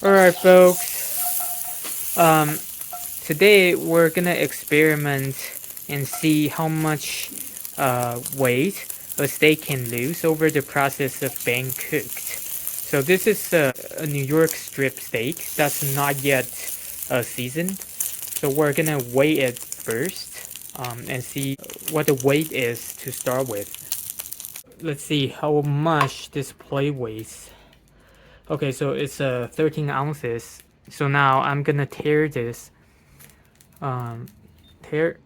Alright folks, today we're gonna experiment and see how much weight a steak can lose over the process of being cooked. So this is a New York strip steak that's not yet seasoned. So we're gonna weigh it first and see what the weight is to start with. Let's see how much this plate weighs. Okay, so it's 13 ounces. So now I'm gonna tear this. Tear.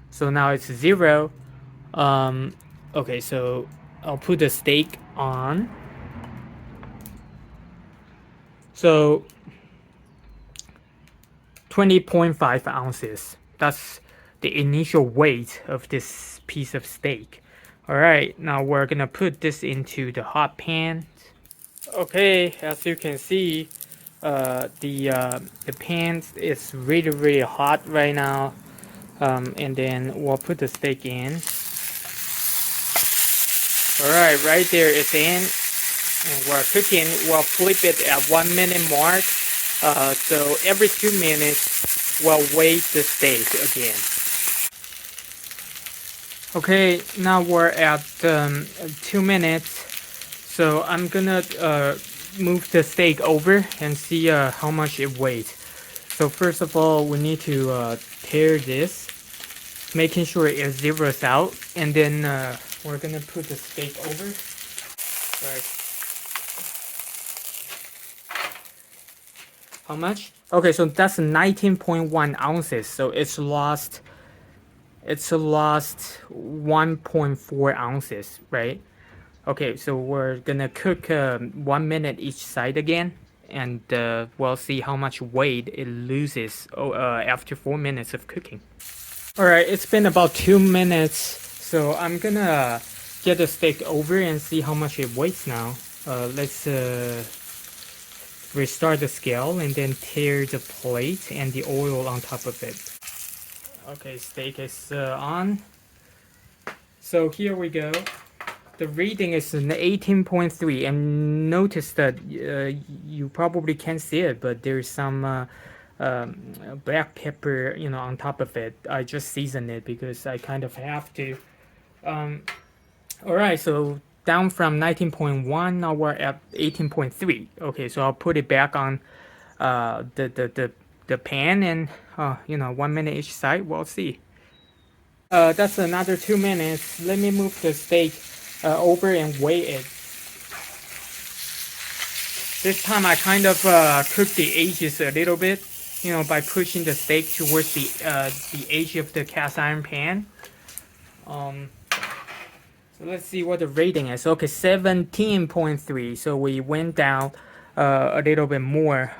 So now it's 0. Okay, so I'll put the steak on. So 20.5 ounces. That's the initial weight of this piece of steak. Alright, now we're gonna put this into the hot pan. Okay, as you can see, the pan is really hot right now, and then we'll put the steak in. Alright, right there it's in, and we're cooking. We'll flip it at 1 minute mark, so every 2 minutes we'll weigh the steak again. Okay, now we're at 2 minutes, so I'm gonna move the steak over and see how much it weighs. So first of all, we need to tear this, making sure it zeroes out, and then we're gonna put the steak over. Right. How much? Okay, so that's 19.1 ounces. So it's lost 1.4 ounces, right? Okay, so we're gonna cook 1 minute each side again, and we'll see how much weight it loses after 4 minutes of cooking. Alright, it's been about 2 minutes, so I'm gonna get the steak over and see how much it weighs now. Let's restart the scale and then tear the plate and the oil on top of it. Okay, steak is on. So here we go. The reading is an 18.3, and notice that you probably can't see it, but there's some black pepper, on top of it. I just seasoned it because I kind of have to. All right, so down from 19.1, now we're at 18.3. Okay, so I'll put it back on the pan, and 1 minute each side. We'll see. That's another 2 minutes. Let me move the steak over and weigh it. This time I kind of cooked the edges a little bit, by pushing the steak towards the edge of the cast iron pan. So let's see what the rating is. Okay, 17.3. So we went down a little bit more,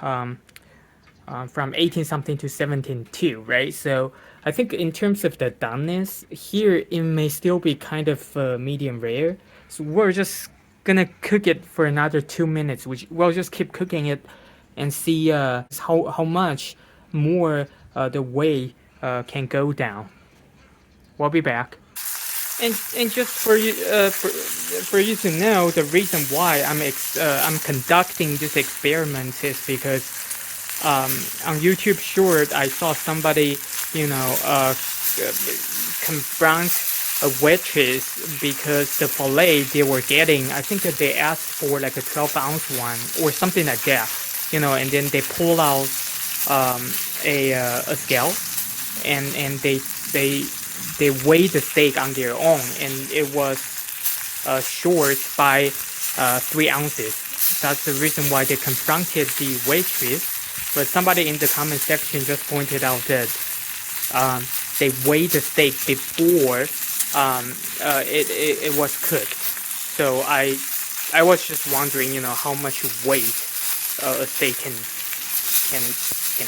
from 18 something to 17.2, right? So I think in terms of the doneness, here it may still be kind of medium rare. So we're just gonna cook it for another 2 minutes, which we'll just keep cooking it and see how much more the weight can go down. We'll be back. And just for you for you to know, the reason why I'm conducting this experiment is because on YouTube Short I saw somebody confront a waitress because the fillet they were getting, I think that they asked for like a 12-ounce one or something like that, and then they pull out a scale, and they weigh the steak on their own, and it was short by 3 ounces. That's the reason why they confronted the waitress. But somebody in the comment section just pointed out that they weighed the steak before it was cooked. So I was just wondering, how much weight a steak can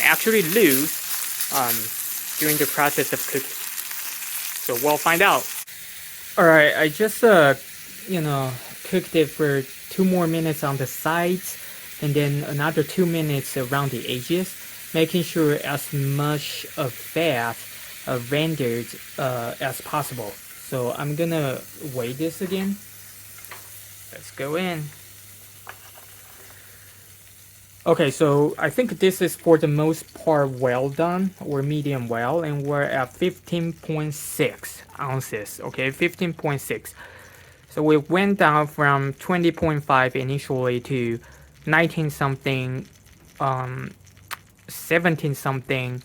actually lose during the process of cooking. So we'll find out. Alright, I just cooked it for 2 more minutes on the sides, and then another 2 minutes around the edges, making sure as much of fat rendered as possible. So I'm gonna weigh this again. Let's go in. Okay, so I think this is for the most part well done or medium well, and we're at 15.6 ounces. Okay, 15.6. So we went down from 20.5 initially to 19 something, 17 something,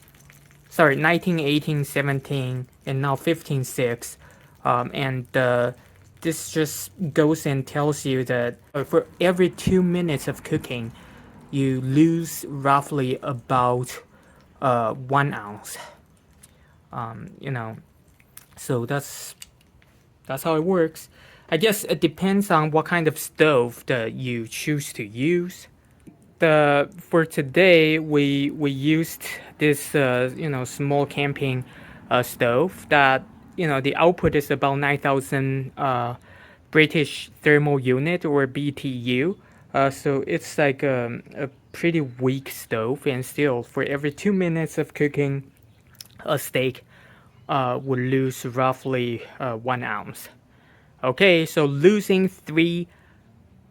sorry, 19, 18, 17, and now 15.6. And this just goes and tells you that for every 2 minutes of cooking, you lose roughly about 1 ounce. You know, so that's how it works. I guess it depends on what kind of stove that you choose to use. For today, we used this small camping stove that the output is about 9,000 British thermal unit or BTU. So it's like a pretty weak stove, and still for every 2 minutes of cooking a steak would lose roughly 1 ounce. Okay, so losing 3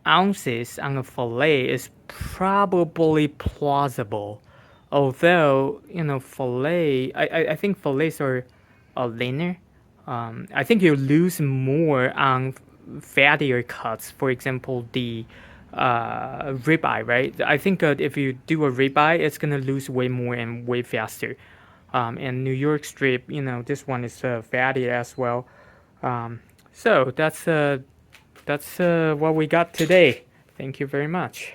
ounces on a fillet is probably plausible. Although, fillet, I think fillets are leaner. I think you lose more on fattier cuts. For example, the ribeye, right? I think if you do a ribeye, it's gonna lose way more and way faster. And New York strip, this one is fatty as well. So that's what we got today. Thank you very much.